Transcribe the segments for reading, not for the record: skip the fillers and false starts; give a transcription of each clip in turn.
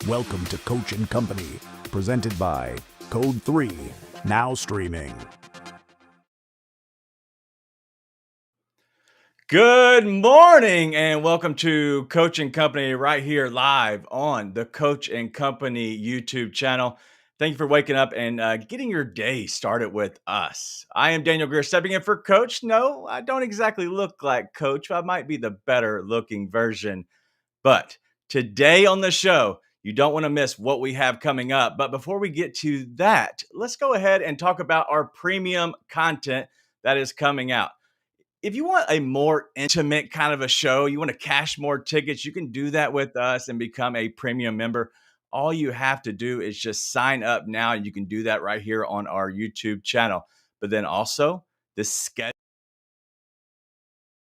Welcome to Coach and Company, presented by Code 3, now streaming. Good morning and welcome to Coach and Company right here live on the Coach and Company YouTube channel. Thank you for waking up and getting your day started with us. I am Daniel Greer stepping in for Coach. No, I don't exactly look like Coach. I might be the better looking version. But today on the show, you don't want to miss what we have coming up. But before we get to that, let's go ahead and talk about our premium content that is coming out. If you want a more intimate kind of a show, you want to cash more tickets, you can do that with us and become a premium member. All you have to do is just sign up now. You can do that right here on our YouTube channel. But then also, the schedule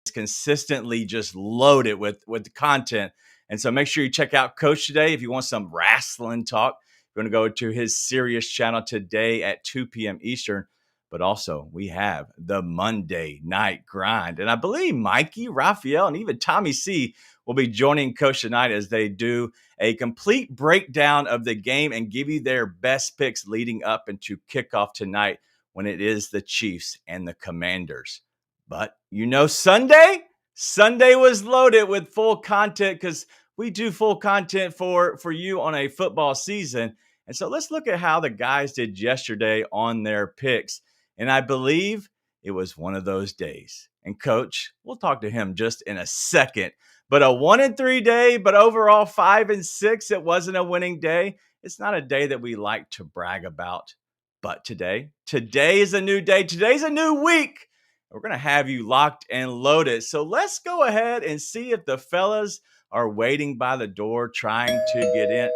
is consistently just loaded with content. And so make sure you check out Coach today if you want some wrestling talk. You're going to go to his Sirius channel today at 2 p.m. Eastern. But also, we have the Monday Night Grind. And I believe Mikey, Raphael, and even Tommy C will be joining Coach tonight as they do a complete breakdown of the game and give you their best picks leading up into kickoff tonight when it is the Chiefs and the Commanders. But you know, Sunday was loaded with full content because we do full content for you on a football season. And so let's look at how the guys did yesterday on their picks. And I believe it was one of those days. And Coach, we'll talk to him just in a second. But a 1-3 day, but overall 5-6, it wasn't a winning day. It's not a day that we like to brag about. But today is a new day. Today's a new week. We're going to have you locked and loaded. So let's go ahead and see if the fellas are waiting by the door trying to get in.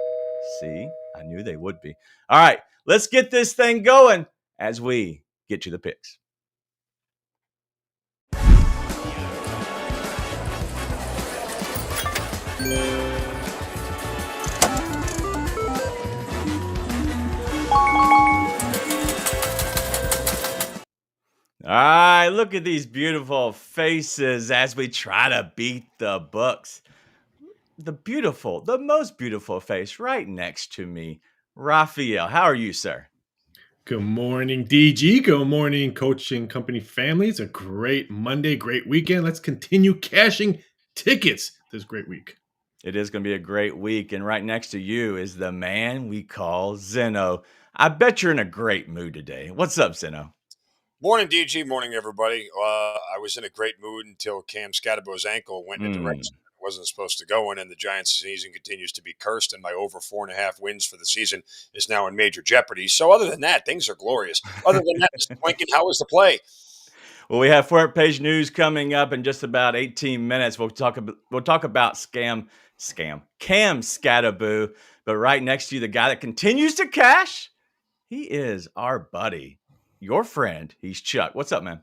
See, I knew they would be. All right, let's get this thing going as we get you the picks. All right, look at these beautiful faces as we try to beat the books. The most beautiful face right next to me, Raphael. How are you, sir? Good morning, DG. Good morning, Coach and Company family. It's a great Monday, great weekend. Let's continue cashing tickets this great week. It is going to be a great week. And right next to you is the man we call Zeno. I bet you're in a great mood today. What's up, Zeno? Morning, DG. Morning, everybody. I was in a great mood until Cam Scatterbo's ankle went in a direction it wasn't supposed to go in, and the Giants' season continues to be cursed, and my over 4.5 wins for the season is now in major jeopardy. So other than that, things are glorious. Other than that, Mr. Lincoln, how was the play? Well, we have front page news coming up in just about 18 minutes. We'll talk about Cam Scatterboo. But right next to you, the guy that continues to cash, he is our buddy, your friend. He's Chuck. What's up, man?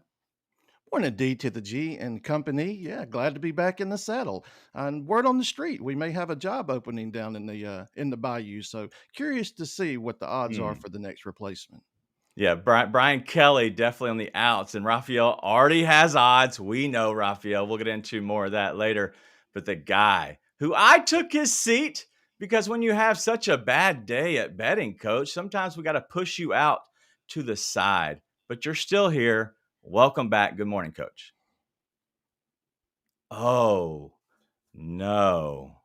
Morning, D to the G and company. Yeah, glad to be back in the saddle. And word on the street, we may have a job opening down in the bayou. So curious to see what the odds are for the next replacement. Yeah, Brian Kelly definitely on the outs, and Raphael already has odds. We know Raphael. We'll get into more of that later. But the guy who I took his seat because when you have such a bad day at betting, Coach, sometimes we got to push you out to the side. But you're still here. Welcome back. Good morning, Coach. Oh, no.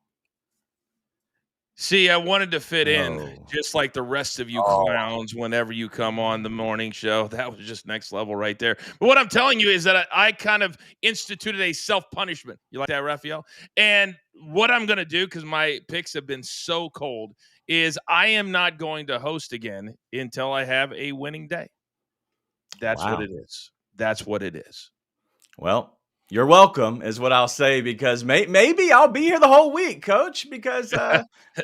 See, I wanted to fit in just like the rest of you clowns whenever you come on the morning show. That was just next level right there. But what I'm telling you is that I kind of instituted a self-punishment. You like that, Raphael? And what I'm going to do, because my picks have been so cold, is I am not going to host again until I have a winning day. That's what it is. That's what it is. Well, you're welcome is what I'll say, because maybe I'll be here the whole week, Coach, because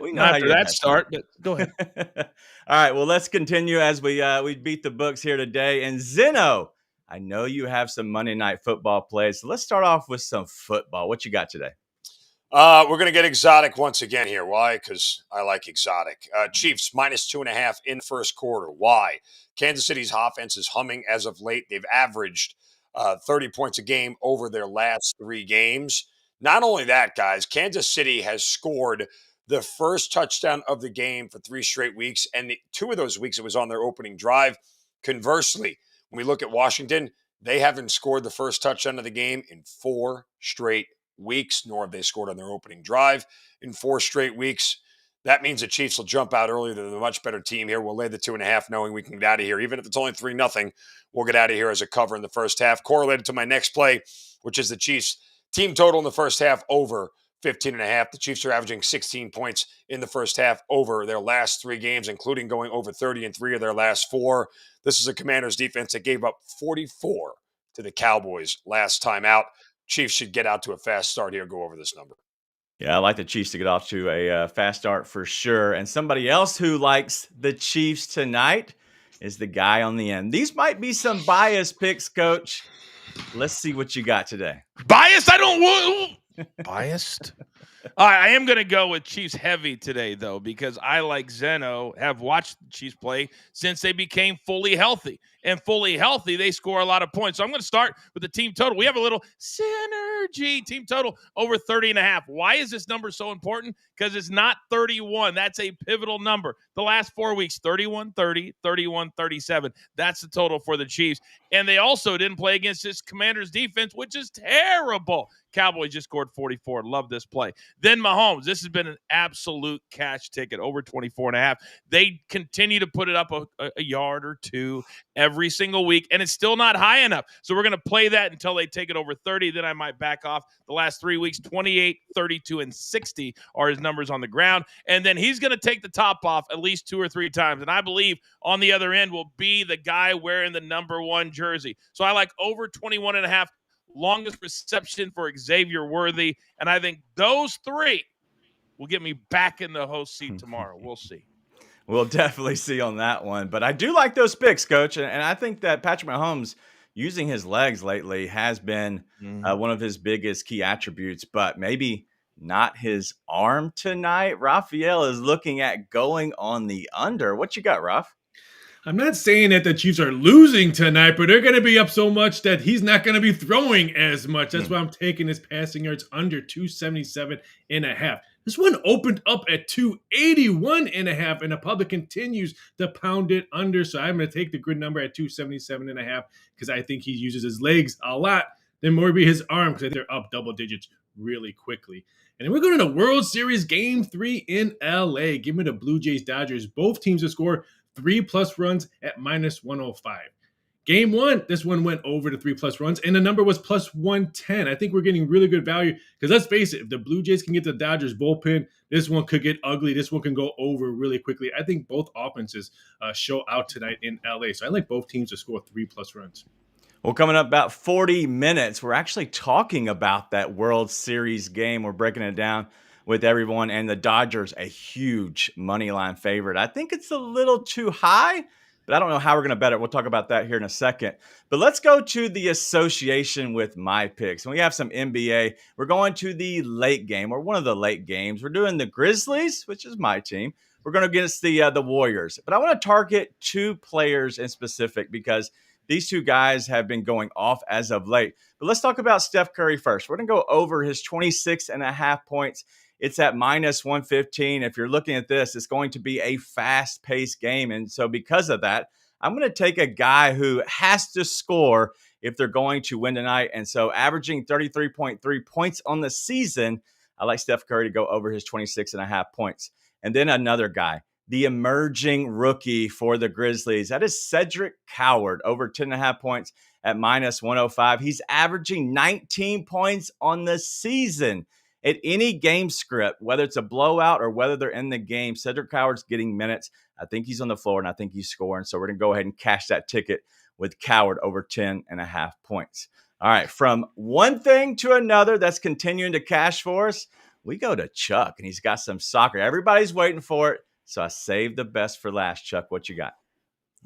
we know after that start, but go ahead. All right, well, let's continue as we beat the books here today. And Zeno, I know you have some Monday Night Football plays. So let's start off with some football. What you got today? We're going to get exotic once again here. Why? Because I like exotic. Chiefs -2.5 in the first quarter. Why? Kansas City's offense is humming as of late. They've averaged 30 points a game over their last 3 games. Not only that, guys, Kansas City has scored the first touchdown of the game for 3 straight weeks. And 2 of those weeks, it was on their opening drive. Conversely, when we look at Washington, they haven't scored the first touchdown of the game in 4 straight weeks, nor have they scored on their opening drive in 4 straight weeks. That means the Chiefs will jump out early. They're the much better team here. We'll lay the 2.5, knowing we can get out of here. Even if it's only 3-0, we'll get out of here as a cover in the first half. Correlated to my next play, which is the Chiefs team total in the first half over 15.5. The Chiefs are averaging 16 points in the first half over their last 3 games, including going over 30 in 3 of their last 4. This is a Commanders defense that gave up 44 to the Cowboys last time out. Chiefs should get out to a fast start here, go over this number. Yeah, I like the Chiefs to get off to a fast start for sure. And somebody else who likes the Chiefs tonight is the guy on the end. These might be some biased picks, Coach. Let's see what you got today. Biased? I don't biased. All right, I am going to go with Chiefs heavy today, though, because I, like Zeno, have watched the Chiefs play since they became fully healthy. And fully healthy, they score a lot of points. So I'm going to start with the team total. We have a little synergy team total over 30.5. Why is this number so important? Because it's not 31. That's a pivotal number. The last 4 weeks, 31-30, 31-37. That's the total for the Chiefs. And they also didn't play against this Commanders defense, which is terrible. Cowboys just scored 44. Love this play. Then Mahomes. This has been an absolute cash ticket, over 24.5. They continue to put it up a yard or two every single week, and it's still not high enough. So we're going to play that until they take it over 30. Then I might back off. The last 3 weeks, 28, 32, and 60 are his numbers on the ground. And then he's going to take the top off at least 2 or 3 times. And I believe on the other end will be the guy wearing the number 1 jersey. So I like over 21.5. Longest reception for Xavier Worthy. And I think those 3 will get me back in the host seat tomorrow. We'll see. We'll definitely see on that one. But I do like those picks, Coach. And I think that Patrick Mahomes using his legs lately has been one of his biggest key attributes, but maybe not his arm tonight. Raphael is looking at going on the under. What you got, Raph? I'm not saying that the Chiefs are losing tonight, but they're going to be up so much that he's not going to be throwing as much. That's why I'm taking his passing yards under 277.5. This one opened up at 281.5, and the public continues to pound it under. So I'm going to take the grid number at 277.5 because I think he uses his legs a lot. Then more be his arm because they're up double digits really quickly. And then we're going to the World Series Game 3 in LA. Give me the Blue Jays Dodgers. Both teams to score 3+ runs at -105. Game 1, this one went over to 3+ runs, and the number was +110. I think we're getting really good value because let's face it, if the Blue Jays can get the Dodgers bullpen, this one could get ugly. This one can go over really quickly. I think both offenses show out tonight in LA. So I like both teams to score 3+ runs. Well, coming up about 40 minutes, we're actually talking about that World Series game. We're breaking it down with everyone, and the Dodgers, a huge money line favorite. I think it's a little too high, but I don't know how we're going to bet it. We'll talk about that here in a second. But let's go to the association with my picks. And we have some NBA. We're going to the late game, or one of the late games. We're doing the Grizzlies, which is my team. We're going to against the Warriors. But I want to target 2 players in specific because these 2 guys have been going off as of late. But let's talk about Steph Curry first. We're going to go over his 26.5 points. It's at -115. If you're looking at this, it's going to be a fast-paced game. And so because of that, I'm going to take a guy who has to score if they're going to win tonight. And so averaging 33.3 points on the season, I like Steph Curry to go over his 26.5 points. And then another guy, the emerging rookie for the Grizzlies. That is Cedric Coward, over 10.5 points at -105. He's averaging 19 points on the season. At any game script, whether it's a blowout or whether they're in the game, Cedric Coward's getting minutes. I think he's on the floor, and I think he's scoring. So we're going to go ahead and cash that ticket with Coward over 10.5 points. All right, from one thing to another that's continuing to cash for us, we go to Chuck, and he's got some soccer. Everybody's waiting for it, so I saved the best for last. Chuck, what you got?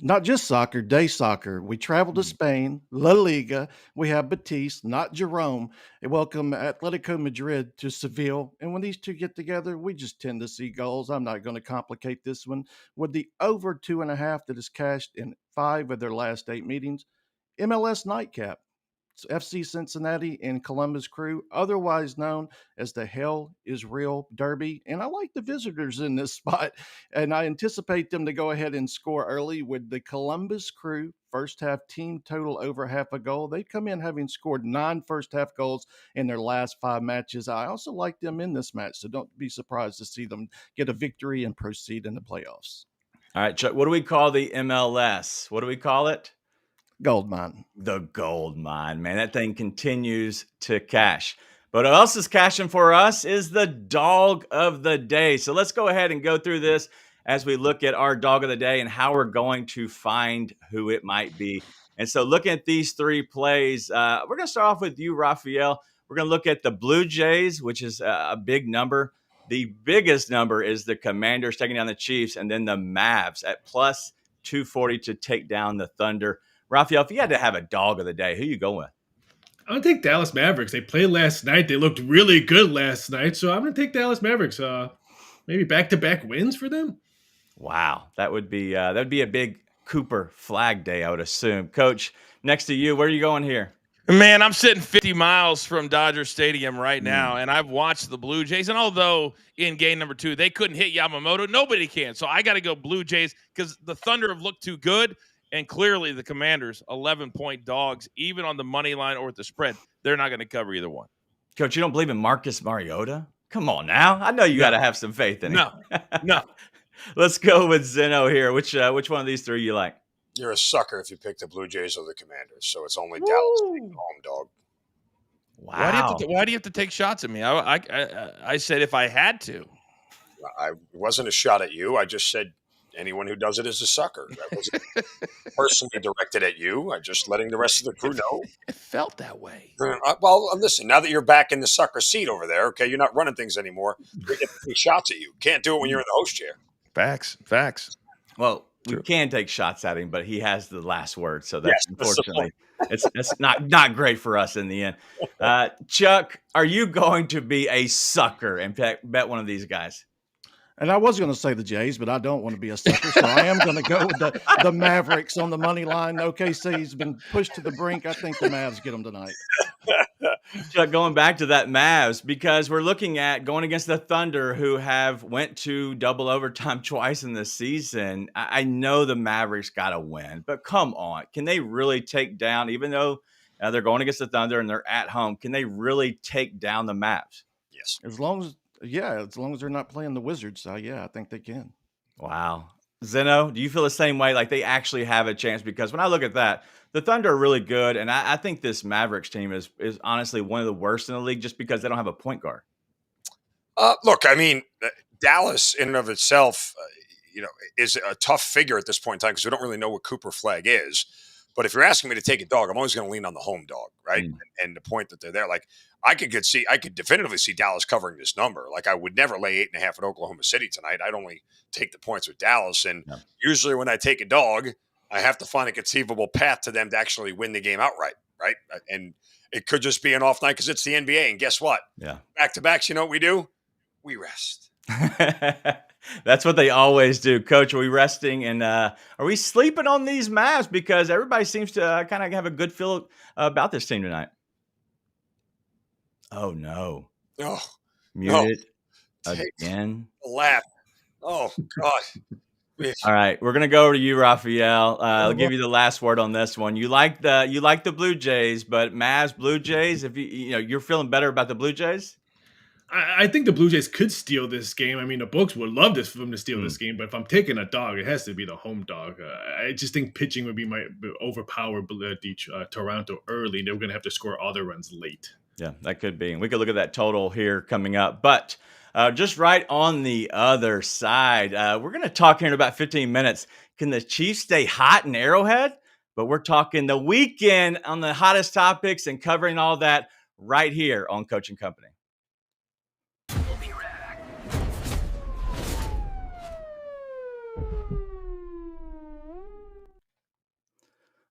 Not just soccer, day soccer. We travel to Spain, La Liga. We have Betis, not Jerome. They welcome Atletico Madrid to Seville. And when these 2 get together, we just tend to see goals. I'm not going to complicate this one. With the over 2.5 that is cashed in 5 of their last 8 meetings, MLS nightcap. FC Cincinnati and Columbus Crew, otherwise known as the Hell is Real Derby. And I like the visitors in this spot, and I anticipate them to go ahead and score early with the Columbus Crew first half team total over half a goal. They come in having scored 9 first half goals in their last 5 matches. I also like them in this match, so don't be surprised to see them get a victory and proceed in the playoffs. All right, Chuck, what do we call the MLS? What do we call it? Gold mine. The gold mine, man. That thing continues to cash. But what else is cashing for us is the dog of the day. So let's go ahead and go through this as we look at our dog of the day and how we're going to find who it might be. And so looking at these 3 plays, we're going to start off with you, Raphael. We're going to look at the Blue Jays, which is a big number. The biggest number is the Commanders taking down the Chiefs, and then the Mavs at plus 240 to take down the Thunder. Raphael, if you had to have a dog of the day, who you going with? I'm going to take Dallas Mavericks. They played last night. They looked really good last night. So I'm going to take Dallas Mavericks. Maybe back-to-back wins for them. Wow. That would be a big Cooper flag day, I would assume. Coach, next to you, where are you going here? Man, I'm sitting 50 miles from Dodger Stadium right now, and I've watched the Blue Jays. And although in game number 2, they couldn't hit Yamamoto, nobody can. So I got to go Blue Jays because the Thunder have looked too good. And clearly the Commanders, 11-point dogs, even on the money line or at the spread, they're not going to cover either one. Coach, you don't believe in Marcus Mariota? Come on now. I know you got to have some faith in him. No. Let's go with Zeno here. Which one of these 3 you like? You're a sucker if you pick the Blue Jays or the Commanders. So it's only Dallas being the home dog. Wow. Why do you have to take shots at me? I said if I had to. It wasn't a shot at you. I just said anyone who does it is a sucker. That wasn't personally directed at you. I'm just letting the rest of the crew know. It felt that way. Well, listen, now that you're back in the sucker seat over there, okay, you're not running things anymore. They get to take shots at you. Can't do it when you're in the host chair. Facts. Well, we can take shots at him, but he has the last word. So that's unfortunately, it's not great for us in the end. Chuck, are you going to be a sucker and bet one of these guys? And I was going to say the Jays, but I don't want to be a sucker, so I am going to go with the Mavericks on the money line. OKC's been pushed to the brink. I think the Mavs get them tonight. Chuck, going back to that Mavs, because we're looking at going against the Thunder, who have went to double overtime twice in the season. I know the Mavericks got to win, but come on. Can they really take down, even though they're going against the Thunder and they're at home, can they really take down the Mavs? Yes. As long as they're not playing the Wizards, I think they can. Wow. Zeno, do you feel the same way? Like they actually have a chance? Because when I look at that, the Thunder are really good. And I think this Mavericks team is honestly one of the worst in the league just because they don't have a point guard. Look, I mean, Dallas in and of itself, is a tough figure at this point in time because we don't really know what Cooper flag is. But if you're asking me to take a dog, I'm always going to lean on the home dog, right? And the point that they're there, like I could definitively see Dallas covering this number. Like I would never lay 8.5 at Oklahoma City tonight. I'd only take the points with Dallas. And usually when I take a dog, I have to find a conceivable path to them to actually win the game outright, right? And it could just be an off night because it's the NBA. And guess what? Yeah. Back-to-backs, you know what we do? We rest. That's what they always do. Coach, are we resting? And are we sleeping on these Mavs? Because everybody seems to kind of have a good feel about this team tonight. Oh, no. Oh, Muted again. Laugh. Oh, God. All right, we're gonna go over to you, Raphael. I'll give you the last word on this one. You like the Blue Jays, but Mavs, Blue Jays. If you're feeling better about the Blue Jays. I think the Blue Jays could steal this game. I mean, the books would love this for them to steal this game, but if I'm taking a dog, it has to be the home dog. I just think pitching would be overpower Toronto early. They're going to have to score all their runs late. Yeah, that could be. And we could look at that total here coming up. But just right on the other side, we're going to talk here in about 15 minutes. Can the Chiefs stay hot in Arrowhead? But we're talking the weekend on the hottest topics and covering all that right here on Coach and Company.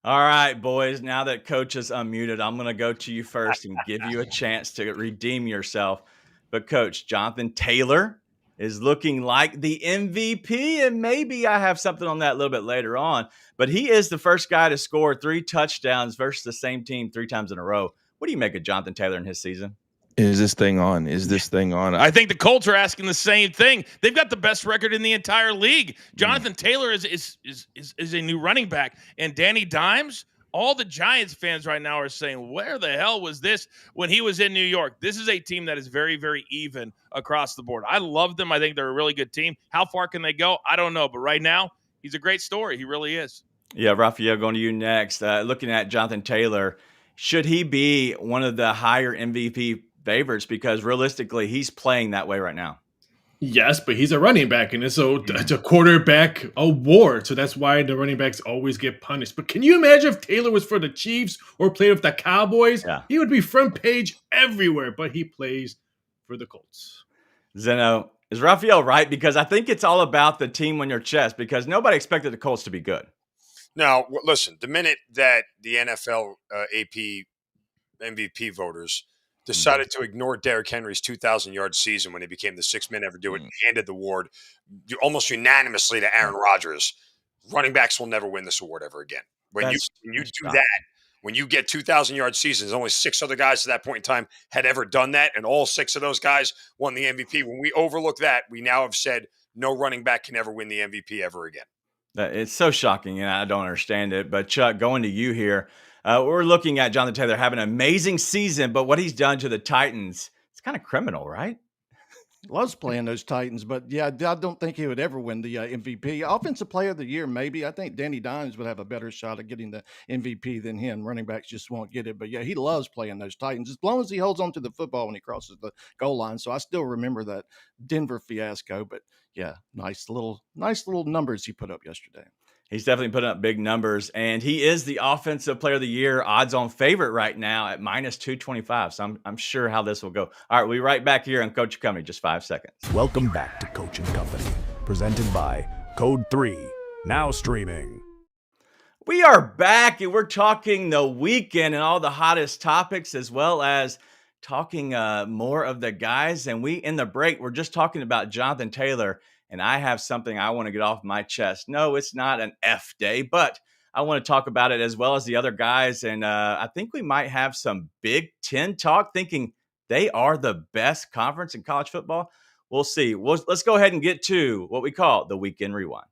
All right, boys, now that Coach is unmuted, I'm going to go to you first and give you a chance to redeem yourself. But Coach, Jonathan Taylor is looking like the MVP, and maybe I have something on that a little bit later on. But he is the first guy to score 3 touchdowns versus the same team 3 times in a row. What do you make of Jonathan Taylor in his season? Is this thing on? Is this thing on? I think the Colts are asking the same thing. They've got the best record in the entire league. Jonathan Taylor is a new running back, and Danny Dimes. All the Giants fans right now are saying, where the hell was this when he was in New York? This is a team that is very, very even across the board. I love them. I think they're a really good team. How far can they go? I don't know. But right now, he's a great story. He really is. Yeah, Raphael, going to you next. Looking at Jonathan Taylor, should he be one of the higher MVP favorites? Because realistically, he's playing that way right now. Yes, but he's a running back, and it's a quarterback award, so that's why the running backs always get punished. But can you imagine if Taylor was for the Chiefs or played with the Cowboys? Yeah. He would be front page everywhere, but he plays for the Colts. Zeno, is Raphael right? Because I think it's all about the team on your chest, because nobody expected the Colts to be good. Now, listen, the minute that the NFL AP MVP voters decided to ignore Derrick Henry's 2,000-yard season when he became the 6th man ever do it and handed the award almost unanimously to Aaron Rodgers, running backs will never win this award ever again. When you do that, when you get 2,000-yard seasons, only 6 other guys to that point in time had ever done that, and all 6 of those guys won the MVP. When we overlook that, we now have said no running back can ever win the MVP ever again. It's so shocking, and I don't understand it. But Chuck, going to you here, we're looking at Jonathan Taylor having an amazing season, but what he's done to the Titans, it's kind of criminal, right? Loves playing those Titans, but yeah, I don't think he would ever win the MVP. Offensive Player of the Year, maybe. I think Danny Dimes would have a better shot at getting the MVP than him. Running backs just won't get it, but yeah, he loves playing those Titans as long as he holds on to the football when he crosses the goal line. So I still remember that Denver fiasco, but yeah, nice little numbers he put up yesterday. He's definitely putting up big numbers, and he is the Offensive Player of the Year odds-on favorite right now at -225. So I'm sure how this will go. All right, we'll be right back here on Coach Company, just 5 seconds. Welcome back to Coach and Company, presented by Code 3, now streaming. We are back, and we're talking the weekend and all the hottest topics, as well as talking more of the guys. And in the break, we're just talking about Jonathan Taylor. And I have something I want to get off my chest. No, it's not an F day, but I want to talk about it as well as the other guys. And I think we might have some Big Ten talk, thinking they are the best conference in college football. We'll see. Let's go ahead and get to what we call the Weekend Rewind.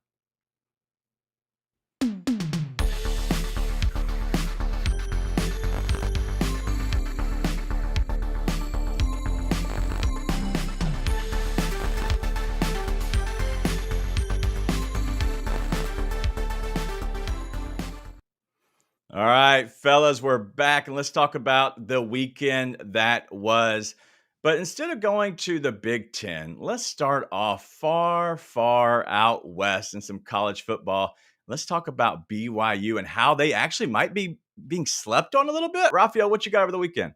All right, fellas, we're back, and let's talk about the weekend that was. But instead of going to the Big Ten, let's start off far, far out west in some college football. Let's talk about BYU and how they actually might be being slept on a little bit. Raphael, what you got over the weekend?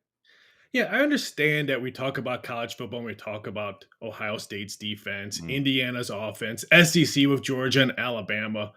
Yeah, I understand that we talk about college football and we talk about Ohio State's defense, Indiana's offense, SEC with Georgia and Alabama.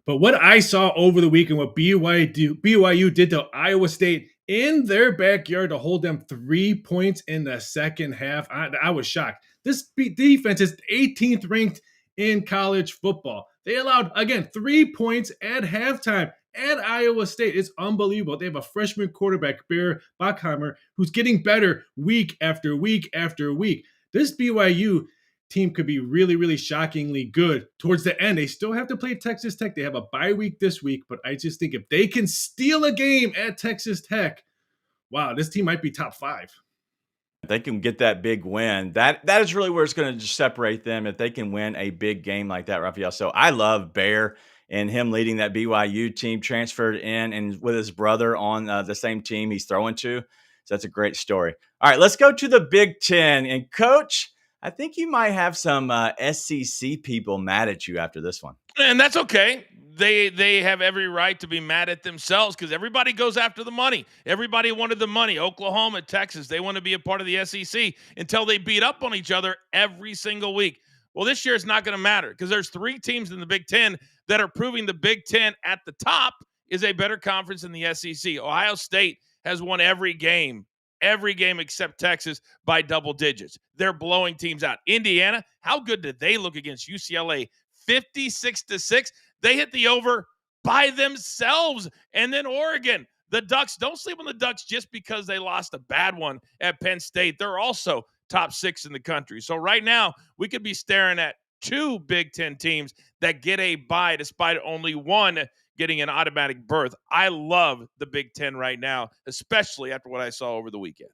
But what I saw over the weekend, what BYU did to Iowa State in their backyard to hold them 3 points in the second half, I was shocked. This defense is 18th ranked in college football. They allowed, again, 3 points at halftime at Iowa State. It's unbelievable. They have a freshman quarterback, Bear Bockheimer, who's getting better week after week after week. This BYU team could be really, really shockingly good towards the end. They still have to play Texas Tech. They have a bye week this week, but I just think if they can steal a game at Texas Tech, wow, this team might be top 5. If they can get that big win, that is really where it's going to just separate them, if they can win a big game like that, Raphael. So I love Bear and him leading that BYU team, transferred in and with his brother on the same team he's throwing to. So that's a great story. All right, let's go to the Big Ten. And Coach, I think you might have some SEC people mad at you after this one. And that's okay. They have every right to be mad at themselves because everybody goes after the money. Everybody wanted the money. Oklahoma, Texas, they want to be a part of the SEC until they beat up on each other every single week. Well, this year it's not going to matter because there's 3 teams in the Big Ten that are proving the Big Ten at the top is a better conference than the SEC. Ohio State has won every game every game except Texas by double digits. They're blowing teams out. Indiana, how good did they look against UCLA? 56-6. They hit the over by themselves. And then Oregon, the Ducks, don't sleep on the Ducks just because they lost a bad one at Penn State. They're also top 6 in the country. So right now, we could be staring at 2 Big Ten teams that get a bye despite only one getting an automatic berth. I love the Big Ten right now, especially after what I saw over the weekend.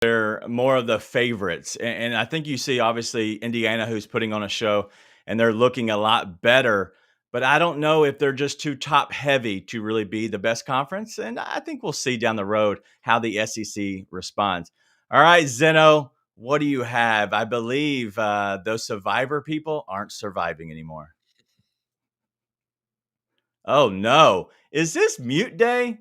They're more of the favorites. And I think you see, obviously, Indiana, who's putting on a show, and they're looking a lot better. But I don't know if they're just too top heavy to really be the best conference. And I think we'll see down the road how the SEC responds. All right, Zeno, what do you have? I believe those Survivor people aren't surviving anymore. Oh, no. Is this mute day?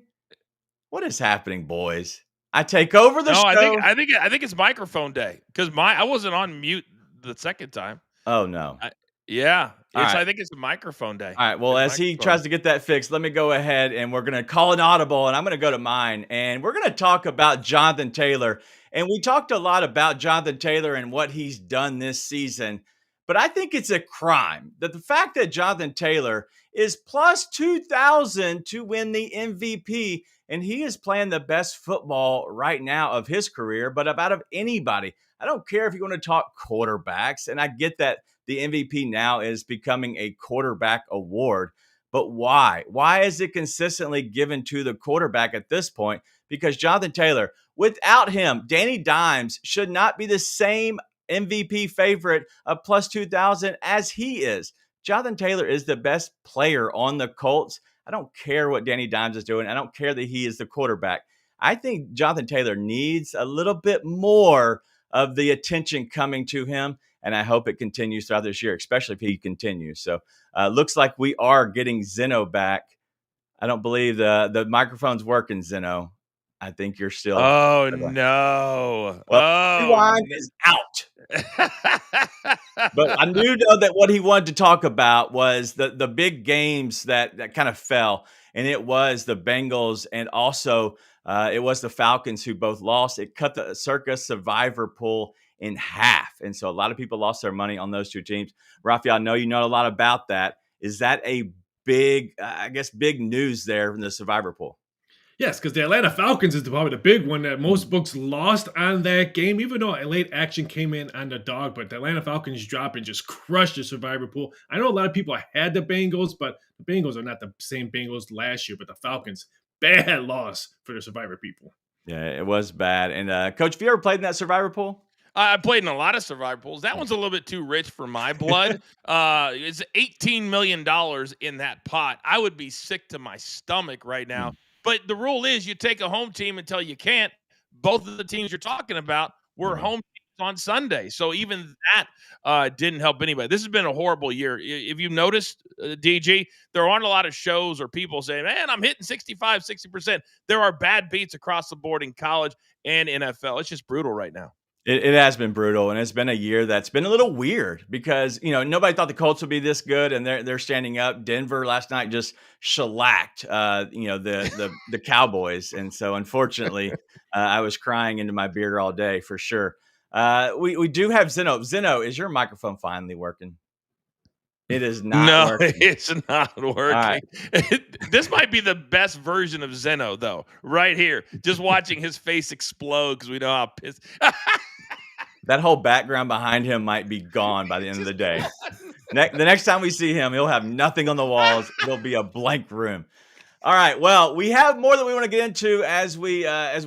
What is happening, boys? I take over the show. I think it's microphone day because I wasn't on mute the second time. Oh, no. I think it's a microphone day. All right. Well, as he tries to get that fixed, let me go ahead and we're going to call an audible, and I'm going to go to mine, and we're going to talk about Jonathan Taylor. And we talked a lot about Jonathan Taylor and what he's done this season, but I think it's a crime that the fact that Jonathan Taylor is plus 2,000 to win the MVP, and he is playing the best football right now of his career, but out of anybody. I don't care if you want to talk quarterbacks, and I get that the MVP now is becoming a quarterback award, but why? Why is it consistently given to the quarterback at this point? Because Jonathan Taylor, without him, Danny Dimes should not be the same MVP favorite of plus 2,000 as he is. Jonathan Taylor is the best player on the Colts. I don't care what Danny Dimes is doing. I don't care that he is the quarterback. I think Jonathan Taylor needs a little bit more of the attention coming to him, and I hope it continues throughout this year, especially if he continues. So looks like we are getting Zeno back. I don't believe the microphone's working, Zeno. I think you're still. Oh, no. Well, rewind is out. But I do know that what he wanted to talk about was the big games that kind of fell, and it was the Bengals and also it was the Falcons who both lost. It cut the Circus Survivor pool in half, and so a lot of people lost their money on those two teams. Raphael, I know you know a lot about that. Is that a big, big news there from the Survivor pool? Yes, because the Atlanta Falcons is probably the big one that most books lost on that game, even though a late action came in on the dog. But the Atlanta Falcons dropped and just crushed the Survivor pool. I know a lot of people had the Bengals, but the Bengals are not the same Bengals last year. But the Falcons, bad loss for the Survivor people. Yeah, it was bad. And Coach, have you ever played in that Survivor pool? I played in a lot of Survivor pools. That one's a little bit too rich for my blood. It's $18 million in that pot. I would be sick to my stomach right now. But the rule is you take a home team until you can't. Both of the teams you're talking about were home teams on Sunday. So even that didn't help anybody. This has been a horrible year. If you've noticed, DG, there aren't a lot of shows or people saying, man, I'm hitting 65, 60%. There are bad beats across the board in college and NFL. It's just brutal right now. It has been brutal, and it's been a year that's been a little weird because, nobody thought the Colts would be this good, and they're standing up. Denver last night just shellacked, the Cowboys, and so unfortunately, I was crying into my beer all day for sure. We do have Zeno. Zeno, is your microphone finally working? It is not working. No, it's not working. Right. This might be the best version of Zeno, though, right here. Just watching his face explode because we know how pissed. That whole background behind him might be gone by the end of the day. The next time we see him, he'll have nothing on the walls. It'll be a blank room. All right. Well, we have more that we want to get into as we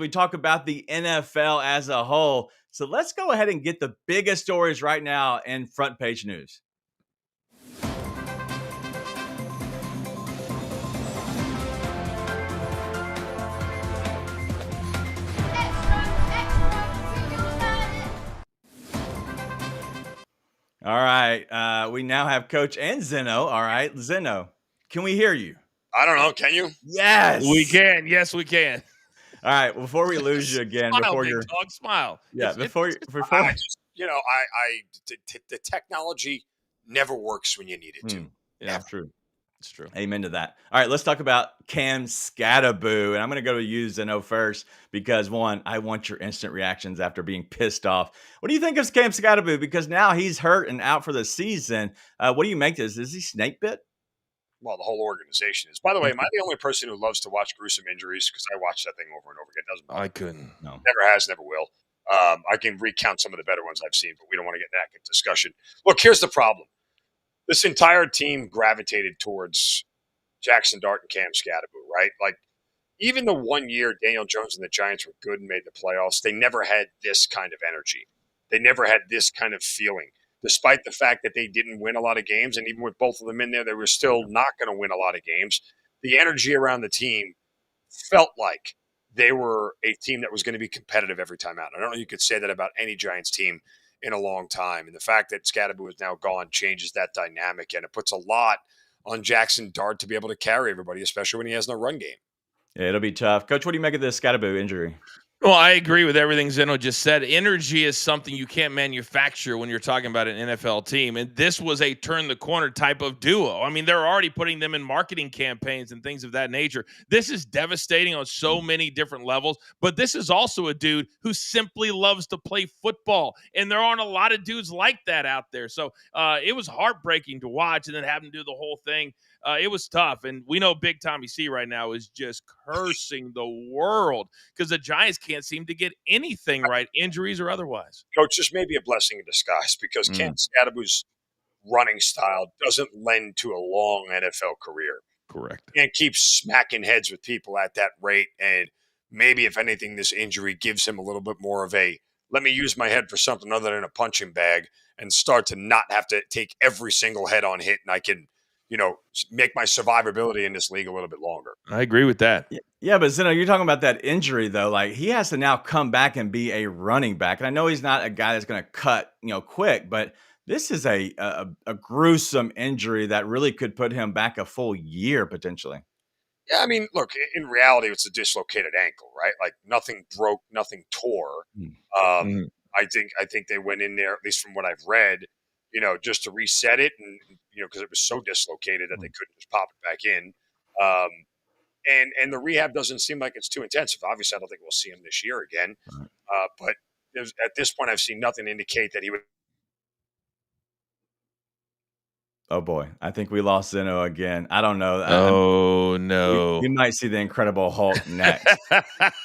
talk about the NFL as a whole. So let's go ahead and get the biggest stories right now in front page news. All right. We now have Coach and Zeno. All right. Zeno, can we hear you? I don't know. Can you? Yes. We can. Yes, we can. All right. Before we lose you again, smile, before big your dog, smile. Yeah. Before I just, the technology never works when you need it to. Yeah, true. It's true. Amen to that. All right, let's talk about Cam Scatterboo. And I'm going to go to you, Zeno, first, because one, I want your instant reactions after being pissed off. What do you think of Cam Scatterboo? Because now he's hurt and out for the season. What do you make this? Is he snake bit? Well, the whole organization is. By the way, am I the only person who loves to watch gruesome injuries? Because I watch that thing over and over again. It doesn't bother I me. couldn't. No. Never has, never will. I can recount some of the better ones I've seen, but we don't want to get in that discussion. Look, here's the problem. This entire team gravitated towards Jackson Dart and Cam Scatterboo, right? Like, even the 1 year Daniel Jones and the Giants were good and made the playoffs, they never had this kind of energy. They never had this kind of feeling, despite the fact that they didn't win a lot of games. And even with both of them in there, they were still not going to win a lot of games. The energy around the team felt like they were a team that was going to be competitive every time out. I don't know if you could say that about any Giants team in a long time. And the fact that Scatterboo is now gone changes that dynamic, and it puts a lot on Jackson Dart to be able to carry everybody, especially when he has no run game. Yeah, it'll be tough. Coach, what do you make of this Scatterboo injury? Well, I agree with everything Zeno just said. Energy is something you can't manufacture when you're talking about an NFL team. And this was a turn the corner type of duo. I mean, they're already putting them in marketing campaigns and things of that nature. This is devastating on so many different levels. But this is also a dude who simply loves to play football. And there aren't a lot of dudes like that out there. So it was heartbreaking to watch and then have him do the whole thing. It was tough. And we know Big Tommy C right now is just cursing the world because the Giants can't seem to get anything right, injuries or otherwise. Coach, this may be a blessing in disguise because Cam Scatterboo's running style doesn't lend to a long NFL career. Correct. And keeps smacking heads with people at that rate. And maybe, if anything, this injury gives him a little bit more of a, let me use my head for something other than a punching bag and start to not have to take every single head-on hit, and I can, make my survivability in this league a little bit longer. I agree with that. Yeah, but Zeno, you're talking about that injury, though. Like, he has to now come back and be a running back. And I know he's not a guy that's going to cut, quick, but this is a gruesome injury that really could put him back a full year potentially. Yeah, I mean, look, in reality, it's a dislocated ankle, right? Like, nothing broke, nothing tore. I think they went in there, at least from what I've read, just to reset it, and because it was so dislocated that they couldn't just pop it back in. And the rehab doesn't seem like it's too intensive. Obviously, I don't think we'll see him this year again. But at this point, I've seen nothing to indicate that he would. Oh boy, I think we lost Zeno again. I don't know. Oh no, we might see the Incredible Hulk next.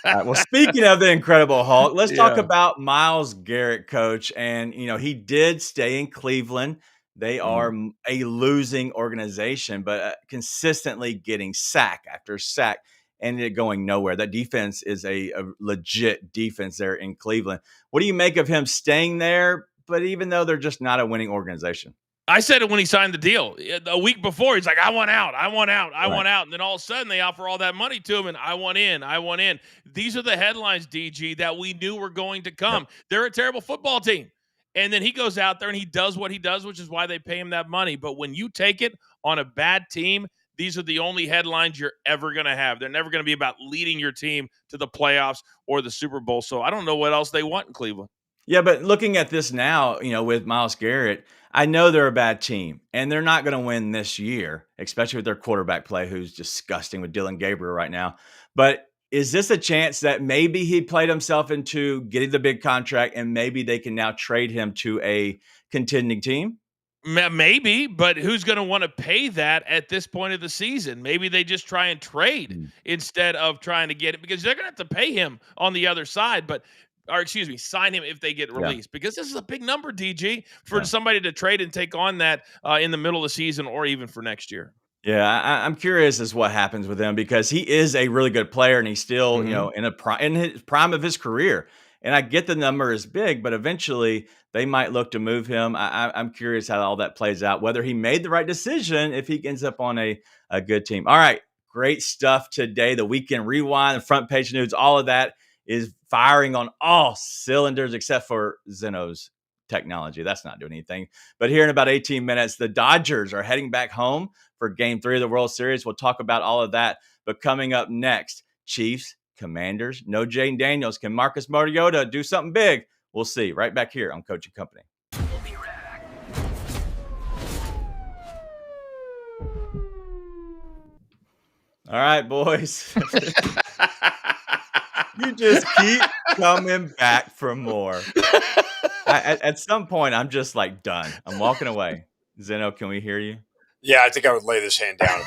Well, speaking of the Incredible Hulk, let's talk about Myles Garrett, Coach. And he did stay in Cleveland. They are a losing organization, but consistently getting sack after sack and it going nowhere. That defense is a legit defense there in Cleveland. What do you make of him staying there? But even though they're just not a winning organization. I said it when he signed the deal. A week before, he's like, I want out. I want out. And then all of a sudden, they offer all that money to him, and I want in. These are the headlines, DG, that we knew were going to come. Yep. They're a terrible football team. And then he goes out there and he does what he does, which is why they pay him that money. But when you take it on a bad team, these are the only headlines you're ever going to have. They're never going to be about leading your team to the playoffs or the Super Bowl. So I don't know what else they want in Cleveland. Yeah, but looking at this now, with Myles Garrett, I know they're a bad team, and they're not going to win this year, especially with their quarterback play, who's disgusting with Dylan Gabriel right now. But is this a chance that maybe he played himself into getting the big contract, and maybe they can now trade him to a contending team? Maybe, but who's going to want to pay that at this point of the season? Maybe they just try and trade instead of trying to get it, because they're going to have to pay him on the other side. Sign him if they get released, because this is a big number, DG, for somebody to trade and take on that in the middle of the season or even for next year. Yeah, I'm curious as what happens with him, because he is a really good player and he's still, in his prime of his career. And I get the number is big, but eventually they might look to move him. I'm curious how all that plays out, whether he made the right decision if he ends up on a good team. All right, great stuff today. The Weekend Rewind, the front page news, all of that is firing on all cylinders except for Zeno's technology. That's not doing anything. But here in about 18 minutes, the Dodgers are heading back home for Game 3 of the World Series. We'll talk about all of that. But coming up next, Chiefs, Commanders, no Jane Daniels. Can Marcus Mariota do something big? We'll see. Right back here on Coach and Company. All right, boys. You just keep coming back for more. At some point, I'm just like done. I'm walking away. Zeno, can we hear you? Yeah, I think I would lay this hand down.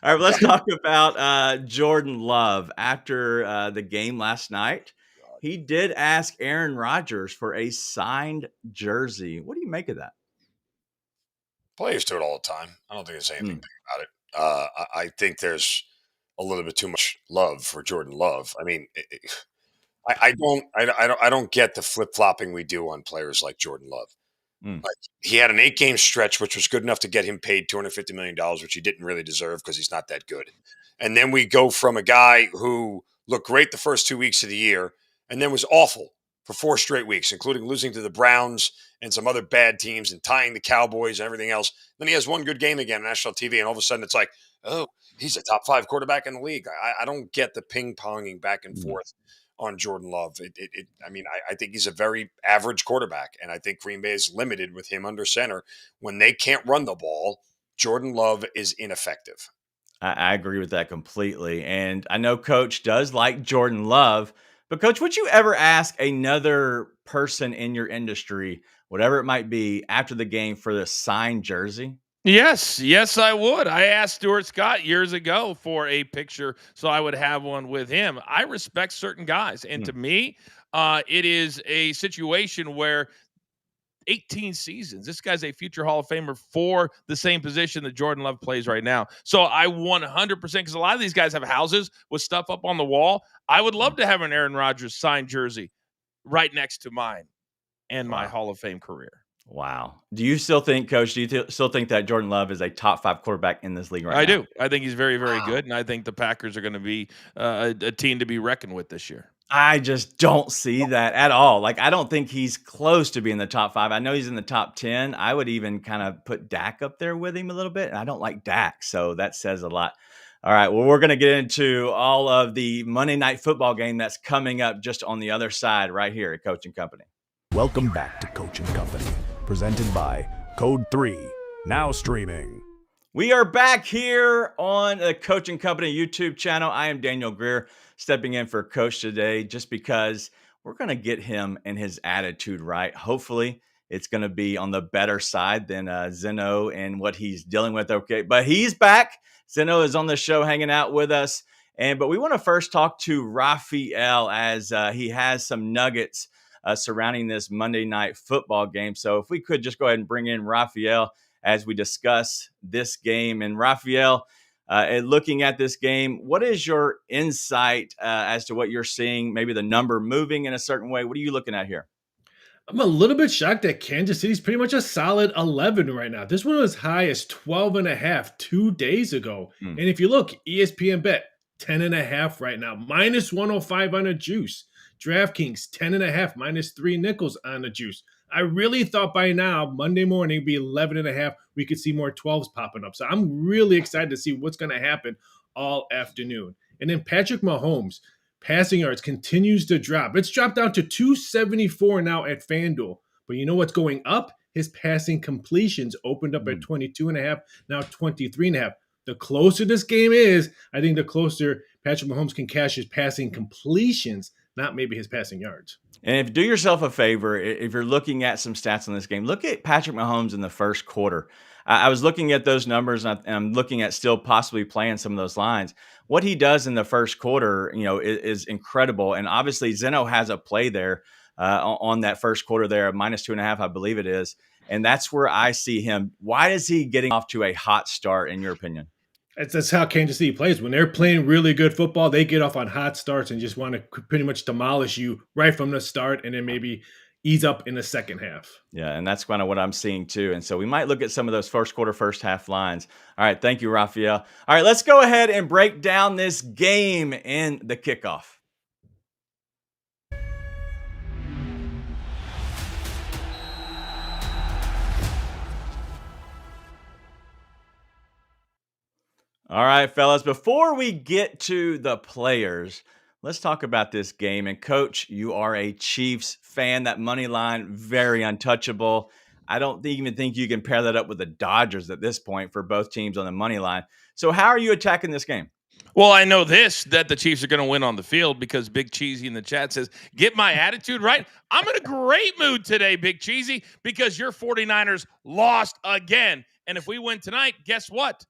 All right, let's talk about Jordan Love. After the game last night, he did ask Aaron Rodgers for a signed jersey. What do you make of that? Players do it all the time. I don't think there's anything big about it. I think there's a little bit too much love for Jordan Love. I mean, I don't get the flip flopping we do on players like Jordan Love. Mm. Like, he had an 8-game stretch, which was good enough to get him paid $250 million, which he didn't really deserve because he's not that good. And then we go from a guy who looked great the first 2 weeks of the year and then was awful for 4 straight weeks, including losing to the Browns and some other bad teams and tying the Cowboys and everything else. Then he has one good game again on national TV, and all of a sudden it's like, oh, he's a top 5 quarterback in the league. I don't get the ping-ponging back and forth on Jordan Love. I think he's a very average quarterback, and I think Green Bay is limited with him under center. When they can't run the ball, Jordan Love is ineffective. I agree with that completely. And I know Coach does like Jordan Love, but Coach, would you ever ask another person in your industry, whatever it might be, after the game for the signed jersey? Yes, I would. I asked Stuart Scott years ago for a picture so I would have one with him. I respect certain guys. And to me, it is a situation where 18 seasons. This guy's a future Hall of Famer for the same position that Jordan Love plays right now. So I 100%, because a lot of these guys have houses with stuff up on the wall. I would love to have an Aaron Rodgers signed jersey right next to mine and my Hall of Fame career. Wow. Do you still think, Coach, still think that Jordan Love is a top 5 quarterback in this league right now? I do. I think he's very, very good. And I think the Packers are going to be a team to be reckoned with this year. I just don't see that at all. Like, I don't think he's close to being the top 5. I know he's in the top 10. I would even kind of put Dak up there with him a little bit. And I don't like Dak, so that says a lot. All right, well, we're going to get into all of the Monday Night Football game that's coming up just on the other side right here at Coach and Company. Welcome back to Coach and Company, presented by Code 3, now streaming. We are back here on the Coach and Company YouTube channel. I am Daniel Greer, stepping in for Coach today just because we're going to get him and his attitude right. Hopefully, it's going to be on the better side than Zeno and what he's dealing with. Okay, but he's back. Zeno is on the show hanging out with us. But we want to first talk to Raphael as he has some nuggets surrounding this Monday Night Football game. So if we could just go ahead and bring in Raphael as we discuss this game. And Raphael, looking at this game, what is your insight as to what you're seeing? Maybe the number moving in a certain way. What are you looking at here? I'm a little bit shocked that Kansas City's pretty much a solid 11 right now. This one was as high as 12.5 2 days ago. And if you look, ESPN bet 10.5 right now, minus 105 on a juice. DraftKings 10.5, minus 3 nickels on the juice. I really thought by now, Monday morning, would be 11.5. We could see more 12s popping up. So I'm really excited to see what's going to happen all afternoon. And then Patrick Mahomes, passing yards continues to drop. It's dropped down to 274 now at FanDuel. But you know what's going up? His passing completions opened up at 22.5, now 23.5. The closer this game is, I think the closer Patrick Mahomes can cash his passing completions, not maybe his passing yards. And if do yourself a favor, if you're looking at some stats on this game, look at Patrick Mahomes in the first quarter. I was looking at those numbers, and I'm looking at still possibly playing some of those lines. What he does in the first quarter, is incredible. And obviously, Zeno has a play there on that first quarter there, minus 2.5, I believe it is. And that's where I see him. Why is he getting off to a hot start, in your opinion? That's how Kansas City plays. When they're playing really good football, they get off on hot starts and just want to pretty much demolish you right from the start and then maybe ease up in the second half. Yeah, and that's kind of what I'm seeing too. And so we might look at some of those first quarter, first half lines. All right, thank you, Raphael. All right, let's go ahead and break down this game in the kickoff. All right, fellas, before we get to the players, let's talk about this game. And Coach, you are a Chiefs fan. That money line, very untouchable. I don't even think you can pair that up with the Dodgers at this point for both teams on the money line. So how are you attacking this game? Well, I know that the Chiefs are going to win on the field because Big Cheesy in the chat says, get my attitude right. I'm in a great mood today, Big Cheesy, because your 49ers lost again. And if we win tonight, guess what?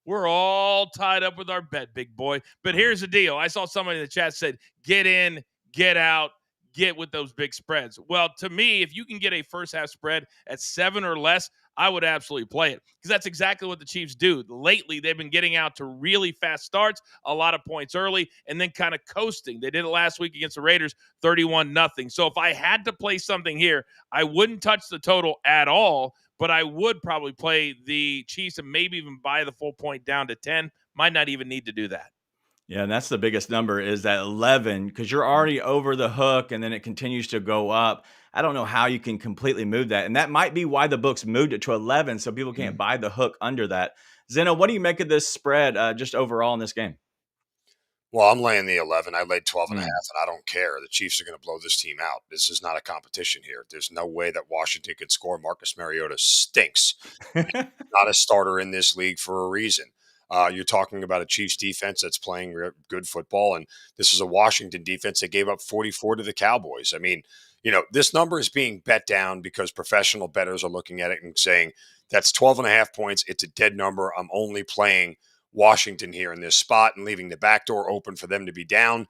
We're all tied up with our bet, big boy. But here's the deal. I saw somebody in the chat said, get in, get out, get with those big spreads. Well, to me, if you can get a first half spread at 7 or less, I would absolutely play it because that's exactly what the Chiefs do. Lately, they've been getting out to really fast starts, a lot of points early, and then kind of coasting. They did it last week against the Raiders, 31-0. So if I had to play something here, I wouldn't touch the total at all, but I would probably play the Chiefs and maybe even buy the full point down to 10. Might not even need to do that. Yeah, and that's the biggest number is that 11 because you're already over the hook and then it continues to go up. I don't know how you can completely move that. And that might be why the books moved it to 11 so people can't buy the hook under that. Zeno, what do you make of this spread just overall in this game? Well, I'm laying the 11. I laid 12 and a half, and I don't care. The Chiefs are going to blow this team out. This is not a competition here. There's no way that Washington could score. Marcus Mariota stinks. Not a starter in this league for a reason. You're talking about a Chiefs defense that's playing good football, and this is a Washington defense that gave up 44 to the Cowboys. I mean, this number is being bet down because professional bettors are looking at it and saying that's 12 and a half points. It's a dead number. I'm only playing Washington here in this spot and leaving the back door open for them to be down,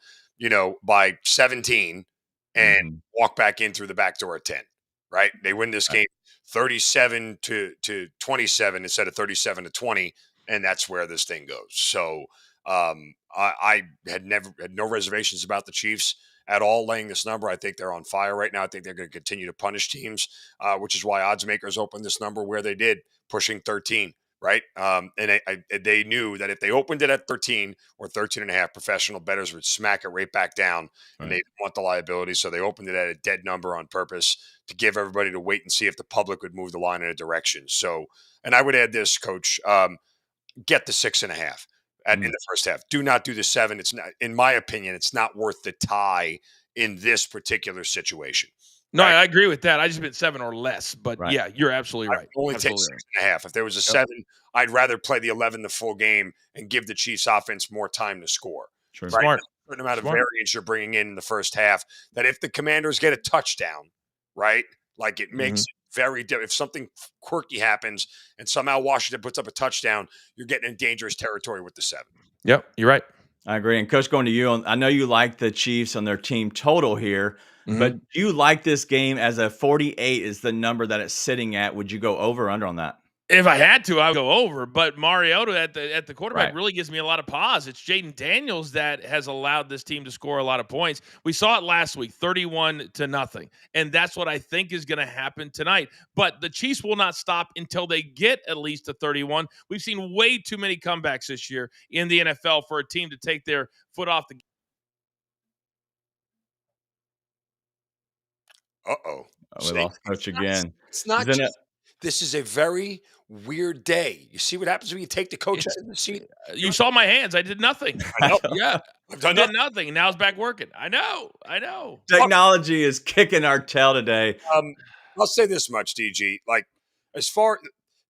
by 17 and walk back in through the back door at 10, right? They win this game 37 to 27 instead of 37 to 20. And that's where this thing goes. So I had no reservations about the Chiefs at all laying this number. I think they're on fire right now. I think they're going to continue to punish teams, which is why odds makers opened this number where they did, pushing 13, right? And they knew that if they opened it at 13 or 13 and a half, professional bettors would smack it right back down, and they didn't want the liability. So they opened it at a dead number on purpose to give everybody to wait and see if the public would move the line in a direction. So, and I would add this, Coach, get the 6.5 in the first half. Do not do the 7. It's not, in my opinion, it's not worth the tie in this particular situation. No, right? I agree with that. I just meant 7 or less, but yeah, you're absolutely right. I'd only take 6.5. If there was a 7, I'd rather play the 11 the full game and give the Chiefs offense more time to score. Sure. Right? Smart. A certain amount of variance you're bringing in the first half. That if the Commanders get a touchdown, right, like it makes it very different. If something quirky happens and somehow Washington puts up a touchdown, you're getting in dangerous territory with the 7. Yep, you're right. I agree. And Coach, going to you, I know you like the Chiefs on their team total here, but do you like this game as a 48 is the number that it's sitting at? Would you go over or under on that? If I had to, I would go over. But Mariota at the quarterback really gives me a lot of pause. It's Jaden Daniels that has allowed this team to score a lot of points. We saw it last week, 31-0. And that's what I think is going to happen tonight. But the Chiefs will not stop until they get at least to 31. We've seen way too many comebacks this year in the NFL for a team to take their foot off the. We lost Coach again. It's not just. This is a very weird day. You see what happens when you take the coach out of the seat? You saw my hands. I did nothing. I know. Yeah. I've done nothing. Now it's back working. I know. Technology is kicking our tail today. I'll say this much, DG. Like, as far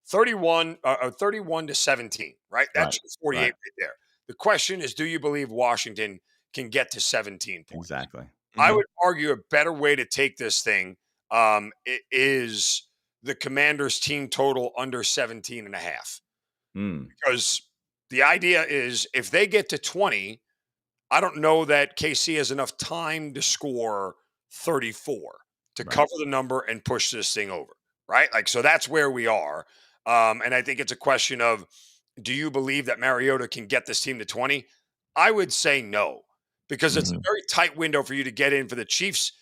31 to 17, right? That's 48 right there. The question is, do you believe Washington can get to 17 points? Exactly. I would argue a better way to take this thing is the Commanders team total under 17 and a half. Because the idea is if they get to 20, I don't know that KC has enough time to score 34 to cover the number and push this thing over, right? Like, so that's where we are. And I think it's a question of, do you believe that Mariota can get this team to 20? I would say no, because it's a very tight window for you to get in for the Chiefs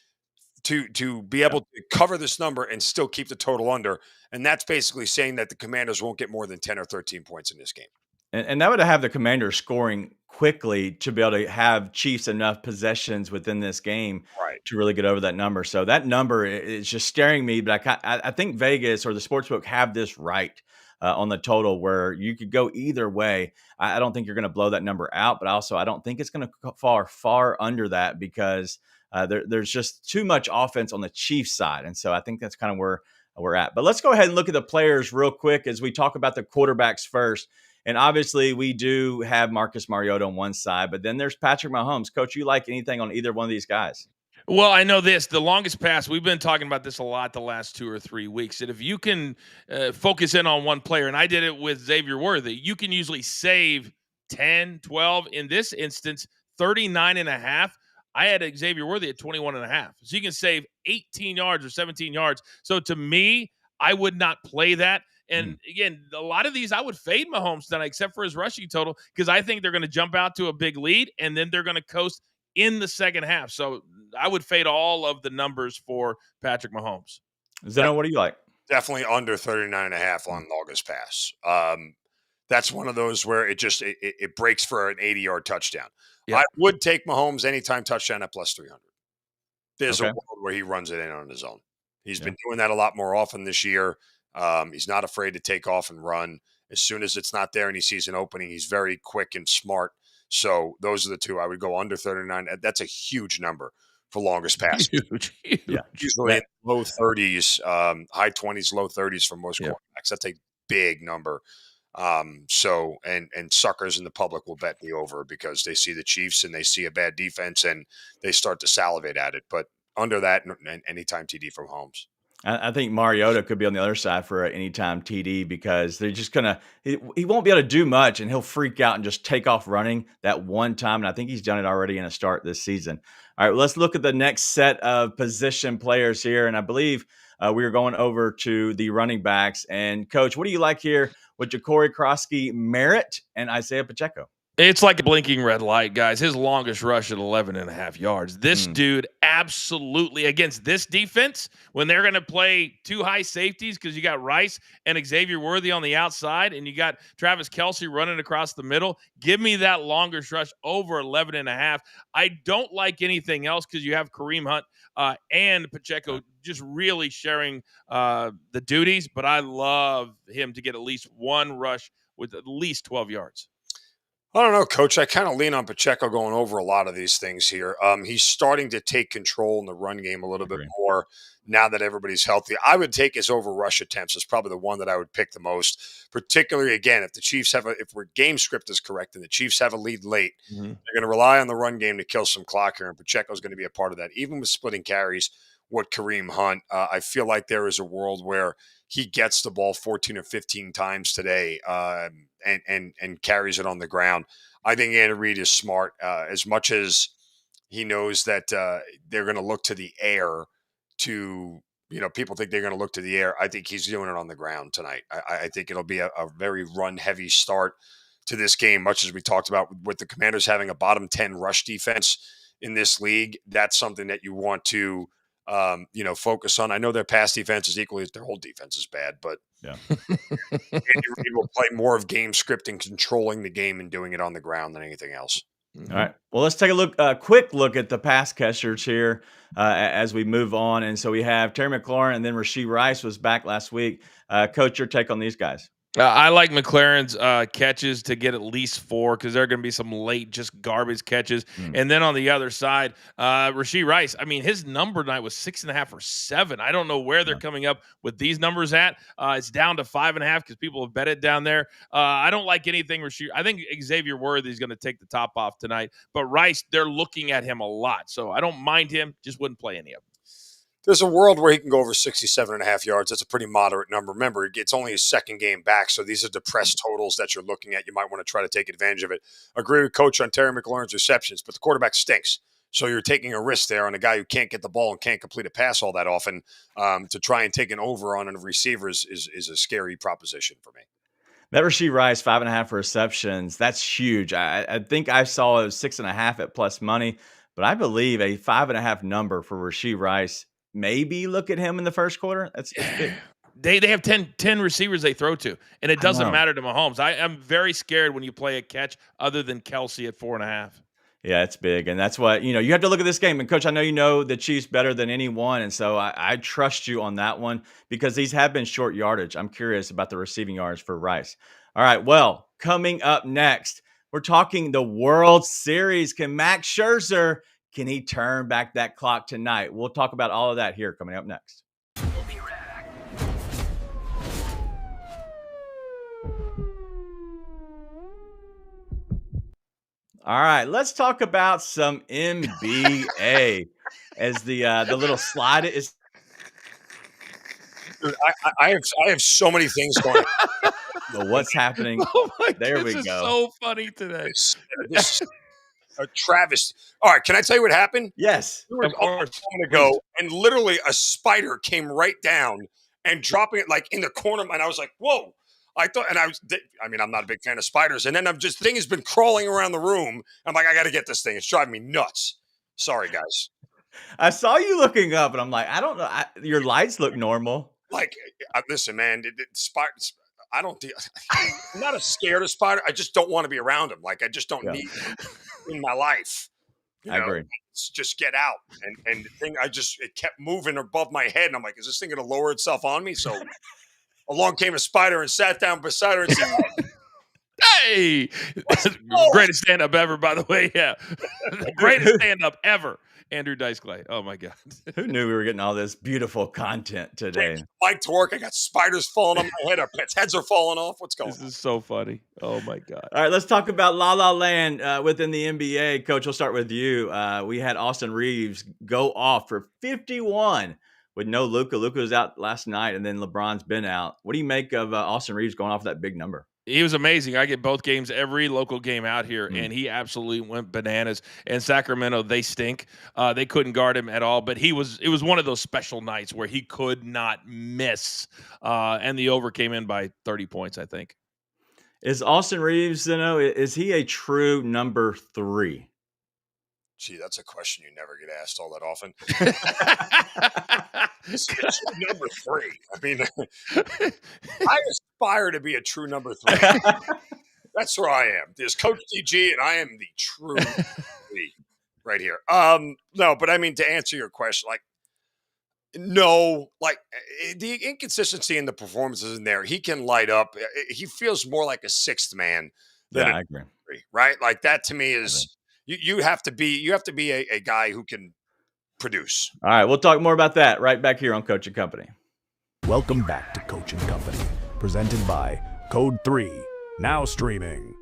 to be able to cover this number and still keep the total under. And that's basically saying that the Commanders won't get more than 10 or 13 points in this game. And that would have the Commanders scoring quickly to be able to have Chiefs enough possessions within this game to really get over that number. So that number is just scaring me. But I think Vegas or the sportsbook have this right on the total where you could go either way. I don't think you're going to blow that number out, but also I don't think it's going to fall far under that because there's just too much offense on the Chiefs side. And so I think that's kind of where we're at. But let's go ahead and look at the players real quick as we talk about the quarterbacks first. And obviously, we do have Marcus Mariota on one side, but then there's Patrick Mahomes. Coach, you like anything on either one of these guys? Well, I know this. The longest pass, we've been talking about this a lot the last 2 or 3 weeks, that if you can focus in on one player, and I did it with Xavier Worthy, you can usually save 10, 12. In this instance, 39.5. I had Xavier Worthy at 21.5. So you can save 18 yards or 17 yards. So to me, I would not play that. And again, a lot of these I would fade Mahomes tonight, except for his rushing total, because I think they're going to jump out to a big lead, and then they're going to coast in the second half. So I would fade all of the numbers for Patrick Mahomes. Zeno, what do you like? Definitely under 39.5 on longest pass. That's one of those where it breaks for an 80-yard touchdown. Yep. I would take Mahomes anytime touchdown at plus 300. There's Okay. a world where he runs it in on his own. He's been doing that a lot more often this year. He's not afraid to take off and run. As soon as it's not there and he sees an opening, he's very quick and smart. So those are the two. I would go under 39. That's a huge number for longest pass. Huge. Yeah. Usually in low 30s, high 20s, low 30s for most quarterbacks. That's a big number. So suckers in the public will bet the over because they see the Chiefs and they see a bad defense and they start to salivate at it. But under that, anytime TD from Holmes. I think Mariota could be on the other side for an anytime TD because they're just he won't be able to do much and he'll freak out and just take off running that one time. And I think he's done it already in a start this season. All right, let's look at the next set of position players here. And I believe we are going over to the running backs. And Coach, what do you like here with Ja'Cory Krosky, Merritt, and Isaiah Pacheco? It's like a blinking red light, guys. His longest rush at 11.5 yards. This dude absolutely, against this defense, when they're going to play two high safeties because you got Rice and Xavier Worthy on the outside and you got Travis Kelce running across the middle, give me that longest rush over 11.5. I don't like anything else because you have Kareem Hunt and Pacheco just really sharing the duties, but I love him to get at least one rush with at least 12 yards. I don't know, Coach. I kind of lean on Pacheco going over a lot of these things here. He's starting to take control in the run game a little bit more now that everybody's healthy. I would take his over rush attempts. It's probably the one that I would pick the most, particularly, again, if the Chiefs if our game script is correct and the Chiefs have a lead late, they're going to rely on the run game to kill some clock here, and Pacheco's going to be a part of that. Even with splitting carries with Kareem Hunt, I feel like there is a world where he gets the ball 14 or 15 times today and carries it on the ground. I think Andy Reid is smart as much as he knows that they're going to look to the air to, people think they're going to look to the air. I think he's doing it on the ground tonight. I think it'll be a very run-heavy start to this game, much as we talked about with the Commanders having a bottom 10 rush defense in this league. That's something that you want to focus on. I know their pass defense is equally, their whole defense is bad, but Andy Reid will play more of game scripting, controlling the game and doing it on the ground than anything else. All right. Well, let's take a quick look at the pass catchers here as we move on. And so we have Terry McLaurin and then Rashee Rice was back last week. Coach, your take on these guys? I like McLaurin's catches to get at least 4 because there are going to be some late just garbage catches. And then on the other side, Rashee Rice, I mean, his number tonight was 6.5 or 7. I don't know where they're coming up with these numbers at. It's down to 5.5 because people have bet it down there. I don't like anything Rashee. I think Xavier Worthy is going to take the top off tonight. But Rice, they're looking at him a lot. So I don't mind him. Just wouldn't play any of them. There's a world where he can go over 67.5 yards. That's a pretty moderate number. Remember, it's only his second game back, so these are depressed totals that you're looking at. You might want to try to take advantage of it. Agree with Coach on Terry McLaurin's receptions, but the quarterback stinks. So you're taking a risk there on a guy who can't get the ball and can't complete a pass all that often. To try and take an over on a receiver is a scary proposition for me. That Rashee Rice, 5.5 receptions, that's huge. I think I saw it was 6.5 at plus money, but I believe a 5.5 number for Rashee Rice. Maybe look at him in the first quarter. That's big. They have 10 receivers they throw to, and it doesn't matter to Mahomes. I'm very scared when you play a catch other than Kelce at 4.5. Yeah, it's big, and that's what you have to look at this game. And Coach, I know you know the Chiefs better than anyone, and so I trust you on that one because these have been short yardage. I'm curious about the receiving yards for Rice. All right, well, coming up next, we're talking the World Series. Can Max Scherzer? Can he turn back that clock tonight? We'll talk about all of that here coming up next. All right, let's talk about some NBA as the little slide is. Dude, I have so many things going on. What's happening? Oh my, There this we is go. so funny today. This is a travesty. All right, can I tell you what happened? Yes. There was Of course. a moment Please. ago, and literally a spider came right down and dropping it like in the corner, and I was like, "Whoa!" I mean, I'm not a big fan of spiders, and then the thing has been crawling around the room. I'm like, I got to get this thing. It's driving me nuts. Sorry, guys. I saw you looking up, and I'm like, I don't know. Your lights look normal. Like, listen, man, spiders. I don't. I'm not scared of spider. I just don't want to be around them. Like, I just don't Yeah. need them in my life. I agree. Just get out. And the thing, it kept moving above my head. And I'm like, is this thing going to lower itself on me? So along came a spider and sat down beside her and said, Hey, greatest stand-up ever, by the way. Yeah, the greatest stand-up ever. Andrew Dice Clay. Oh my God. Who knew we were getting all this beautiful content today? Mike to work. I got spiders falling on my head. Our pets' heads are falling off. What's going This on? is so funny. Oh my God. All right, let's talk about La La Land within the NBA. Coach, we'll start with you. We had Austin Reeves go off for 51 with no Luka. Luka was out last night, and then LeBron's been out. What do you make of Austin Reeves going off that big number? He was amazing. I get both games, every local game out here, and he absolutely went bananas. And Sacramento, they stink. They couldn't guard him at all. But it was one of those special nights where he could not miss. And the over came in by 30 points, I think. Is Austin Reeves, is he a true number 3? Gee, that's a question you never get asked all that often. Number 3. I mean, I aspire to be a true number 3. That's where I am. There's Coach DG, and I am the true 3 right here. No, but I mean, to answer your question, no, the inconsistency in the performances in there, he can light up. He feels more like a sixth man than I agree. 3, right? Like that to me is you have to be a guy who can produce. All right, we'll talk more about that right back here on Coach and Company. Welcome back to Coach and Company, presented by Code 3, now streaming.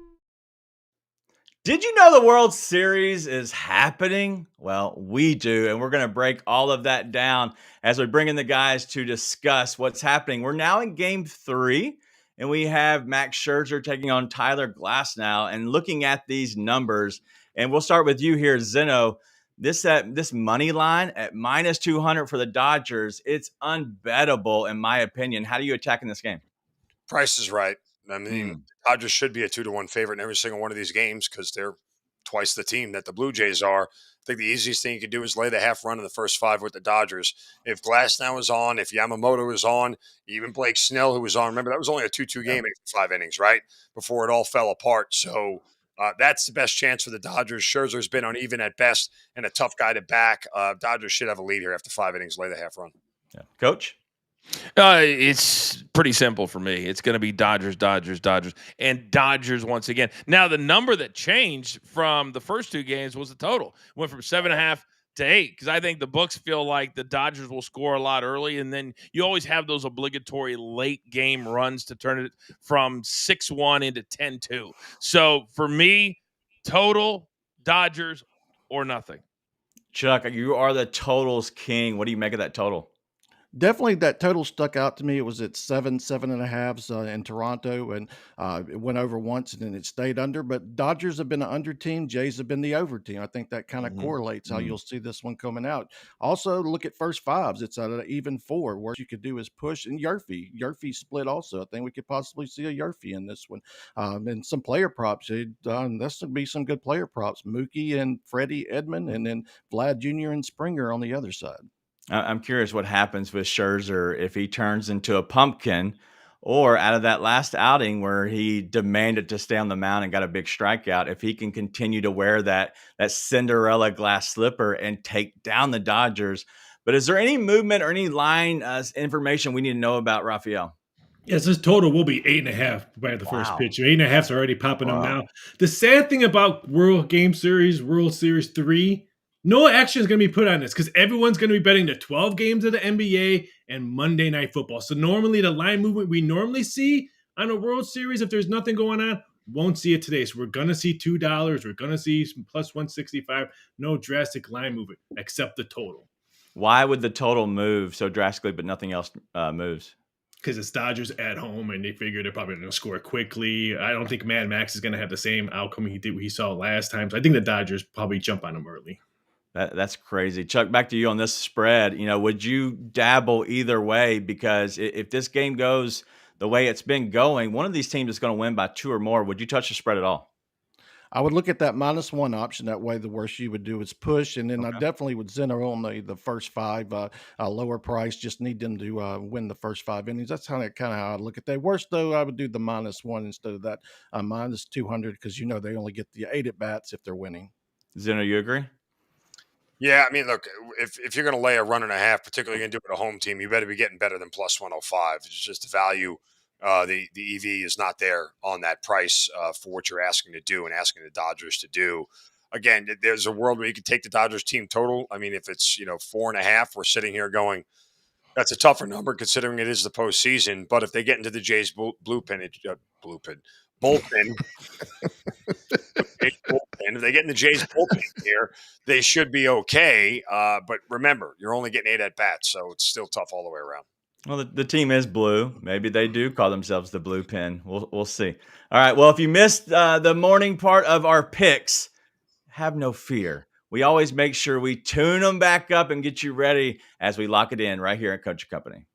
Did you know the World Series is happening? Well, we do, and we're going to break all of that down as we bring in the guys to discuss what's happening. We're now in Game 3, and we have Max Scherzer taking on Tyler Glasnow and looking at these numbers. And we'll start with you here, Zeno. This money line at minus 200 for the Dodgers, it's unbettable in my opinion. How do you attack in this game? Price is right. I mean, Dodgers should be a 2-1 favorite in every single one of these games because they're twice the team that the Blue Jays are. I think the easiest thing you can do is lay the half run in the first 5 with the Dodgers. If Glasnow is on, if Yamamoto is on, even Blake Snell, who was on, remember that was only a 2-2 game after 5 innings, right? Before it all fell apart. So that's the best chance for the Dodgers. Scherzer's been uneven at best and a tough guy to back. Dodgers should have a lead here after 5 innings, lay the half run. Yeah. Coach? It's pretty simple for me. It's going to be Dodgers, and Dodgers once again. Now, the number that changed from the first 2 games was the total. Went from 7.5 to 8 because I think the books feel like the Dodgers will score a lot early, and then you always have those obligatory late game runs to turn it from 6-1 into 10-2. So for me, total Dodgers or nothing. Chuck, you are the totals king. What do you make of that total? Definitely that total stuck out to me. It was at 7.5 in Toronto, and it went over once and then it stayed under. But Dodgers have been an under team. Jays have been the over team. I think that kind of correlates how you'll see this one coming out. Also, look at first 5s. It's at an even 4. What you could do is push. And Yerfy split also. I think we could possibly see a Yerfy in this one. And some player props. That's going to be some good player props. Mookie and Freddie Edman, and then Vlad Jr. and Springer on the other side. I'm curious what happens with Scherzer if he turns into a pumpkin, or out of that last outing where he demanded to stay on the mound and got a big strikeout, if he can continue to wear that Cinderella glass slipper and take down the Dodgers. But is there any movement or any line information we need to know about Rafael? Yes, this total will be 8.5 by the first pitch. 8.5's already popping up now. The sad thing about World Series 3, no action is going to be put on this because everyone's going to be betting the 12 games of the NBA and Monday Night Football. So normally the line movement we normally see on a World Series, if there's nothing going on, Won't see it today. So we're going to see $2. We're going to see some plus 165. No drastic line movement except the total. Why would the total move so drastically, but nothing else moves? Because it's Dodgers at home, and they figure they're probably going to score quickly. I don't think Mad Max is going to have the same outcome he saw last time. So I think the Dodgers probably jump on him early. That's crazy. Chuck, back to you on this spread. Would you dabble either way? Because if this game goes the way it's been going, one of these teams is going to win by 2 or more. Would you touch the spread at all? I would look at that -1 option. That way, the worst you would do is push, and then I Okay. definitely would center on the first 5, lower price. Just need them to win the first 5 innings. That's kind of how I look at that. Worst though, I would do the -1 instead of that -200 because they only get the 8 at bats if they're winning. Zeno, you agree? Yeah, I mean, look, if you're going to lay a run and a half, particularly going to do it at a home team, you better be getting better than plus 105. It's just the value. The EV is not there on that price for what you're asking to do and asking the Dodgers to do. Again, there's a world where you could take the Dodgers team total. I mean, if it's 4.5, we're sitting here going, that's a tougher number considering it is the postseason. But if they get into the Jays bullpen, and if they get in the Jays bullpen here, they should be okay. But remember, you're only getting 8 at bats, so it's still tough all the way around. Well, the team is blue. Maybe they do call themselves the blue pen. We'll see. All right. Well, if you missed the morning part of our picks, have no fear. We always make sure we tune them back up and get you ready as we lock it in right here at Coach Company.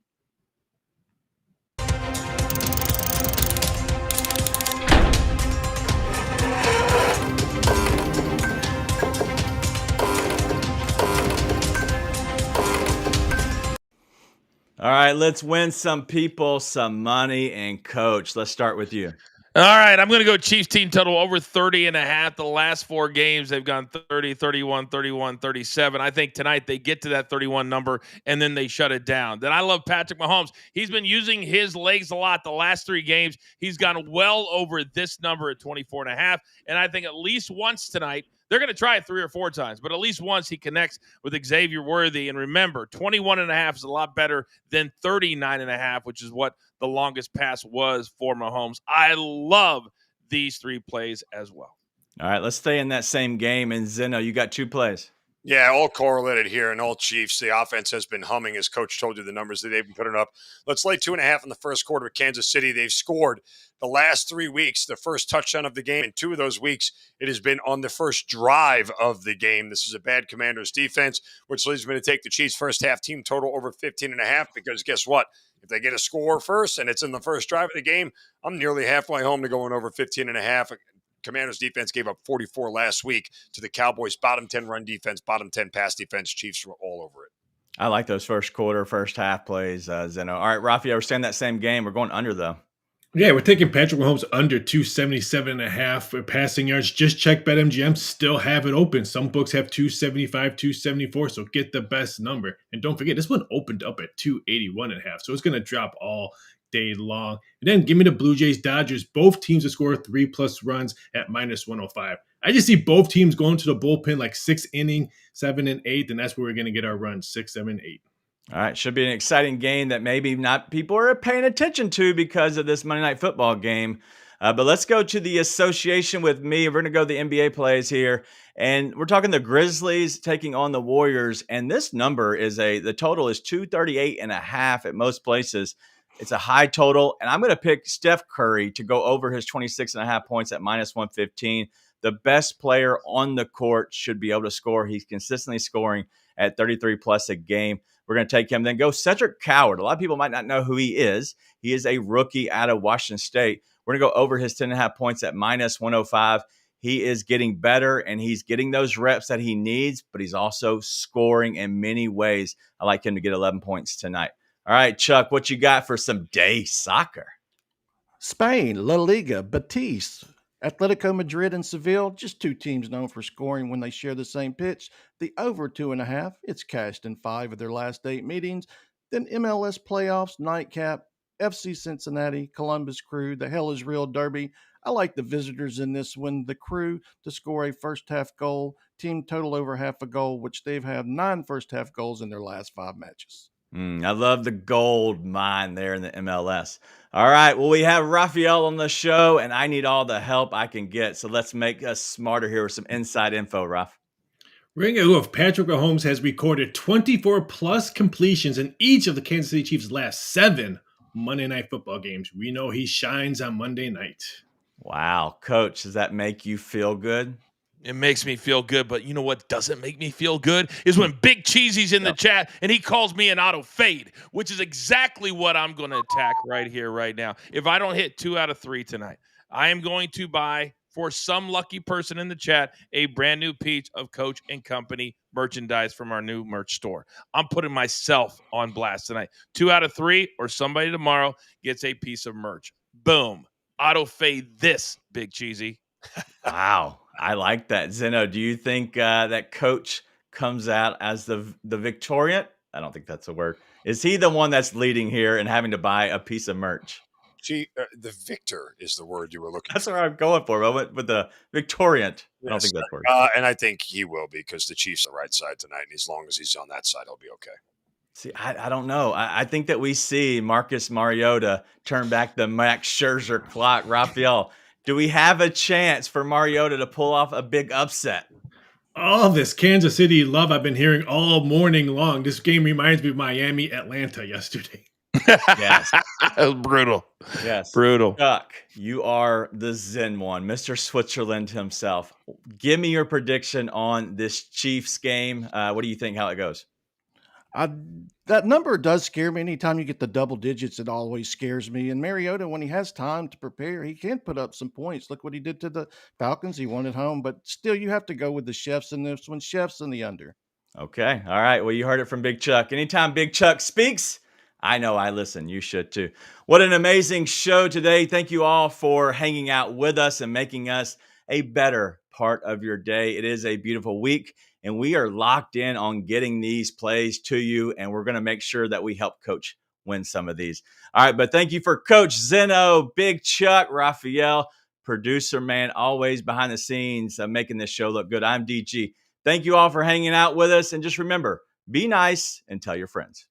All right, let's win some people some money. And Coach, let's start with you. All right, I'm going to go Chiefs team total over 30.5. The last 4 games, they've gone 30, 31, 31, 37. I think tonight they get to that 31 number, and then they shut it down. Then I love Patrick Mahomes. He's been using his legs a lot the last 3 games. He's gone well over this number at 24.5, and I think at least once tonight, they're going to try it 3 or 4 times, but at least once he connects with Xavier Worthy. And remember, 21.5 is a lot better than 39.5, which is what the longest pass was for Mahomes. I love these 3 plays as well. All right, let's stay in that same game. And Zeno, you got 2 plays. Yeah, all correlated here, and all Chiefs. The offense has been humming, as Coach told you the numbers that they've been putting up. Let's lay 2.5 in the first quarter with Kansas City. They've scored the last 3 weeks, the first touchdown of the game. In 2 of those weeks, it has been on the first drive of the game. This is a bad Commanders defense, which leads me to take the Chiefs first half team total over 15.5, because guess what? If they get a score first and it's in the first drive of the game, I'm nearly halfway home to going over 15.5. Commanders defense gave up 44 last week to the Cowboys. Bottom 10 run defense, bottom 10 pass defense. Chiefs were all over it. I like those first quarter, first half plays, Zeno. All right, Rafael, we're staying that same game. We're going under, though. Yeah, we're taking Patrick Mahomes under 277.5 for passing yards. Just check BetMGM, still have it open. Some books have 275, 274, so get the best number. And don't forget, this one opened up at 281.5, so it's going to drop all day long. And then give me the Blue Jays Dodgers. Both teams to score 3+ runs at -105. I just see both teams going to the bullpen like 6 inning, 7 and 8, and that's where we're going to get our runs, 6, 7, 8. All right, should be an exciting game that maybe not people are paying attention to because of this Monday Night Football game. But let's go to the association with me. We're going to go the NBA plays here. And we're talking the Grizzlies taking on the Warriors. And this number is the total is 238.5 at most places. It's a high total. And I'm going to pick Steph Curry to go over his 26.5 points at -115. The best player on the court should be able to score. He's consistently scoring at 33 plus a game. We're going to take him. Then go Cedric Coward. A lot of people might not know who he is. He is a rookie out of Washington State. We're going to go over his 10.5 points at -105. He is getting better, and he's getting those reps that he needs, but he's also scoring in many ways. I like him to get 11 points tonight. All right, Chuck, what you got for some day soccer? Spain, La Liga, Betis, Atletico Madrid, and Seville, just 2 teams known for scoring when they share the same pitch. The over 2.5, it's cashed in 5 of their last 8 meetings. Then MLS playoffs, nightcap, FC Cincinnati, Columbus Crew, the Hell is Real Derby. I like the visitors in this one. The Crew to score a first half goal, team total over half a goal, which they've had 9 first half goals in their last 5 matches. I love the gold mine there in the MLS. All right. Well, we have Raphael on the show, and I need all the help I can get. So let's make us smarter here with some inside info, Raph. Ring of Patrick Mahomes has recorded 24 plus completions in each of the Kansas City Chiefs' last 7 Monday Night Football games. We know he shines on Monday night. Wow. Coach, does that make you feel good? It makes me feel good, but you know what doesn't make me feel good is when Big Cheesy's in the chat and he calls me an auto fade, which is exactly what I'm going to attack right here, right now. If I don't hit 2 out of 3 tonight, I am going to buy, for some lucky person in the chat, a brand new piece of Coach and Company merchandise from our new merch store. I'm putting myself on blast tonight. 2 out of 3, or somebody tomorrow gets a piece of merch. Boom. Auto fade this, Big Cheesy. Wow. I like that. Zeno, do you think that Coach comes out as the victoriant? I don't think that's a word. Is he the one that's leading here and having to buy a piece of merch? Gee, the victor is the word you were looking That's for. what I'm going for. I went with the victoriant. I don't think that's the word. And I think he will, because the Chiefs are the right side tonight, and as long as he's on that side, he'll be okay. See, I don't know. I think that we see Marcus Mariota turn back the Max Scherzer clock. Raphael, do we have a chance for Mariota to pull off a big upset? All this Kansas City love I've been hearing all morning long. This game reminds me of Miami, Atlanta yesterday. Yes. Brutal. Yes. Brutal. Chuck, you are the Zen one, Mr. Switzerland himself. Give me your prediction on this Chiefs game. What do you think, how it goes? That number does scare me. Anytime you get the double digits, it always scares me. And Mariota, when he has time to prepare, he can put up some points. Look what he did to the Falcons. He won at home, but still, you have to go with the chefs in this one. Chefs in the under. Okay. All right. Well, you heard it from Big Chuck. Anytime Big Chuck speaks, I know I listen. You should too. What an amazing show today. Thank you all for hanging out with us and making us a better part of your day. It is a beautiful week, and we are locked in on getting these plays to you, and we're going to make sure that we help Coach win some of these. All right. But thank you for Coach Zeno, Big Chuck, Raphael, producer man, always behind the scenes, making this show look good. I'm DG. Thank you all for hanging out with us. And just remember, be nice and tell your friends.